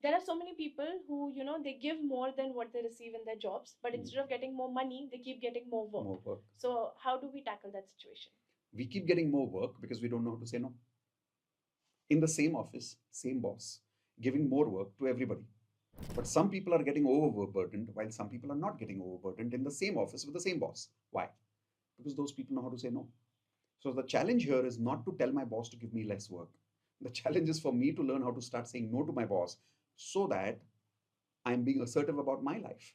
there are so many people who, they give more than what they receive in their jobs, but instead of getting more money, they keep getting more work. More work. So how do we tackle that situation? We keep getting more work because we don't know how to say no. In the same office, same boss, giving more work to everybody. But some people are getting overburdened while some people are not getting overburdened in the same office with the same boss. Why? Because those people know how to say no. So the challenge here is not to tell my boss to give me less work. The challenge is for me to learn how to start saying no to my boss so that I'm being assertive about my life.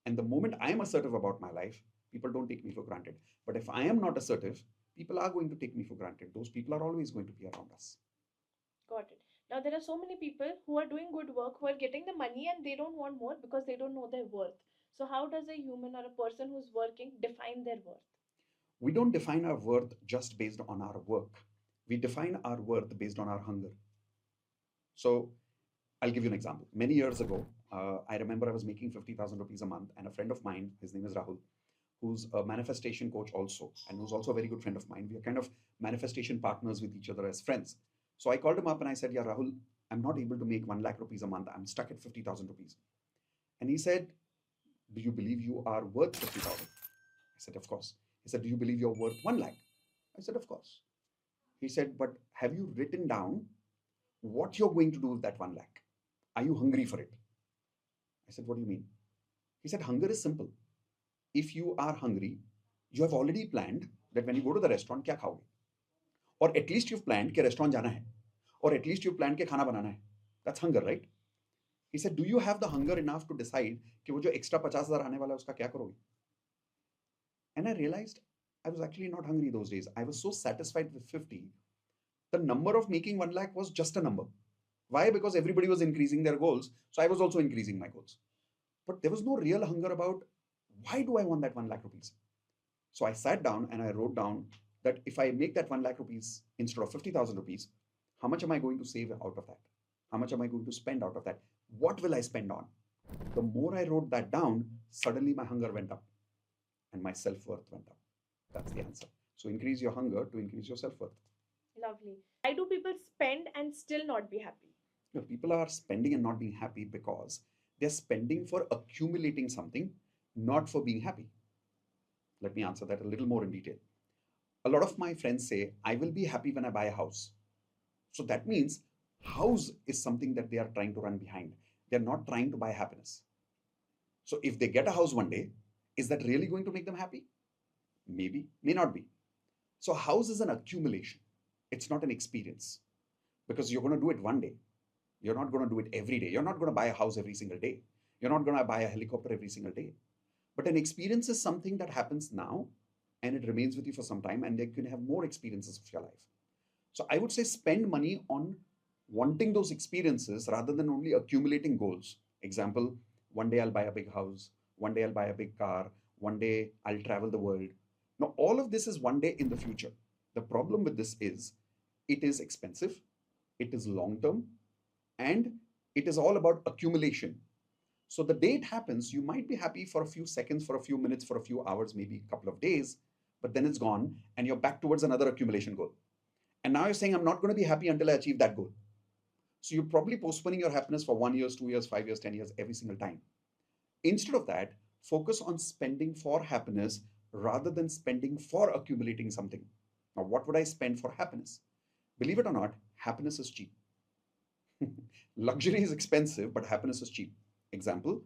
And the moment I am assertive about my life, people don't take me for granted. But if I am not assertive, people are going to take me for granted. Those people are always going to be around us. Got it. Now, there are so many people who are doing good work, who are getting the money, and they don't want more because they don't know their worth. So, how does a human or a person who's working define their worth? We don't define our worth just based on our work. We define our worth based on our hunger. So I'll give you an example. Many years ago, I remember I was making 50,000 rupees a month, and a friend of mine, his name is Rahul, who's a manifestation coach also, and who's also a very good friend of mine. We are kind of manifestation partners with each other as friends. So I called him up and I said, "Yeah, Rahul, I'm not able to make 1 lakh rupees a month. I'm stuck at 50,000 rupees." And he said, "Do you believe you are worth 50,000?" I said, "Of course." He said, "Do you believe you're worth 1 lakh?" I said, "Of course." He said, "But have you written down what you're going to do with that 1 lakh? Are you hungry for it?" I said, "What do you mean?" He said, "Hunger is simple. If you are hungry, you have already planned that when you go to the restaurant, क्या खाओगे? Or at least you've planned कि restaurant जाना है. Or at least you've planned कि खाना बनाना है. That's hunger, right? He said, "Do you have the hunger enough to decide कि वो जो extra 50,000 आने वाला है उसका क्या करोगे?" And I realized I was actually not hungry those days. I was so satisfied with 50. The number of making 1 lakh was just a number. Why? Because everybody was increasing their goals. So I was also increasing my goals. But there was no real hunger about why do I want that 1 lakh rupees? So I sat down and I wrote down that if I make that 1 lakh rupees instead of 50,000 rupees, how much am I going to save out of that? How much am I going to spend out of that? What will I spend on? The more I wrote that down, suddenly my hunger went up and my self worth went up. That's the answer. So increase your hunger to increase your self worth. Lovely. Why do people spend and still not be happy? You know, people are spending and not being happy because they're spending for accumulating something, not for being happy. Let me answer that a little more in detail. A lot of my friends say, I will be happy when I buy a house. So that means house is something that they are trying to run behind. They're not trying to buy happiness. So if they get a house one day, is that really going to make them happy? Maybe, may not be. So house is an accumulation. It's not an experience because you're going to do it one day. You're not going to do it every day. You're not going to buy a house every single day. You're not going to buy a helicopter every single day. But an experience is something that happens now and it remains with you for some time, and you can have more experiences of your life. So I would say spend money on wanting those experiences rather than only accumulating goals. Example, one day I'll buy a big house, one day I'll buy a big car, one day I'll travel the world. Now, all of this is one day in the future. The problem with this is it is expensive, it is long term, and it is all about accumulation. So the day it happens, you might be happy for a few seconds, for a few minutes, for a few hours, maybe a couple of days, but then it's gone and you're back towards another accumulation goal. And now you're saying, I'm not going to be happy until I achieve that goal. So you're probably postponing your happiness for 1 year, 2 years, 5 years, 10 years, every single time. Instead of that, focus on spending for happiness rather than spending for accumulating something. Now, what would I spend for happiness? Believe it or not, happiness is cheap. Luxury is expensive, but happiness is cheap. Example,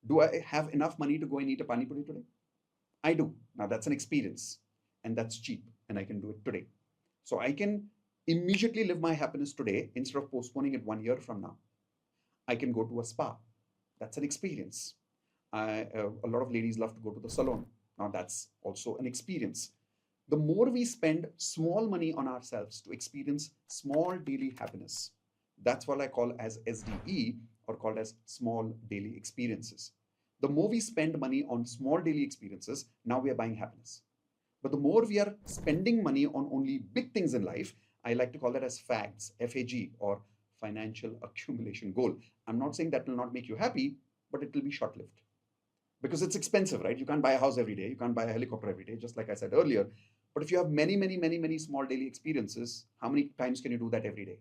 do I have enough money to go and eat a pani puri today? I do. Now that's an experience and that's cheap and I can do it today. So I can immediately live my happiness today instead of postponing it 1 year from now. I can go to a spa. That's an experience. A lot of ladies love to go to the salon. Now that's also an experience. The more we spend small money on ourselves to experience small daily happiness, that's what I call as SDE, or called as small daily experiences. The more we spend money on small daily experiences, now we are buying happiness. But the more we are spending money on only big things in life, I like to call that as FAGs, FAG, or financial accumulation goal. I'm not saying that will not make you happy, but it will be short lived because it's expensive, right? You can't buy a house every day, you can't buy a helicopter every day, just like I said earlier. But if you have many, many, many, many small daily experiences, how many times can you do that every day?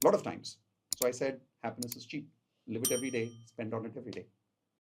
A lot of times. So I said, happiness is cheap. Live it every day, spend on it every day.